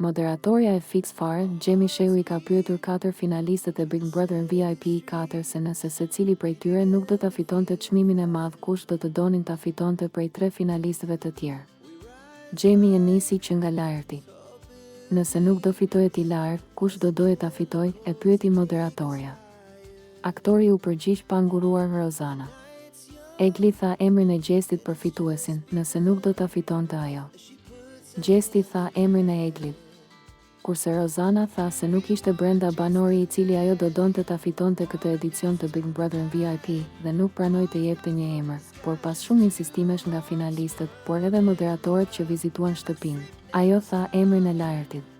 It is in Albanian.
Moderatorja e Fix Fare, Gjemi Shehu I ka pyetur 4 finalistët e Big Brother VIP 4 se nëse secili prej tyre nuk do ta fitonte çmimin e madh, kush do të donin ta fitonte prej 3 finalistëve të tjerë. Gjemi e nisi që nga lajrti. Nëse nuk do fitoje ti lart, kush do doje ta fitoj, e pyeti moderatorja. Aktori u përgjigj pa nguruar Rozana. Egli tha emrin e Gjestit për fituesin, nëse nuk do ta fitonte ajo. Gjesti tha emrin e Eglit. Kurse Rozana tha se nuk ishte brenda banori I cili ajo do donte ta fitonte këtë edicion të Big Brother VIP dhe nuk pranoi të jepte një emër, por pas shumë insistimesh nga finalistët, por edhe moderatorët që vizituan shtëpinë, ajo tha emrin e lajrtit.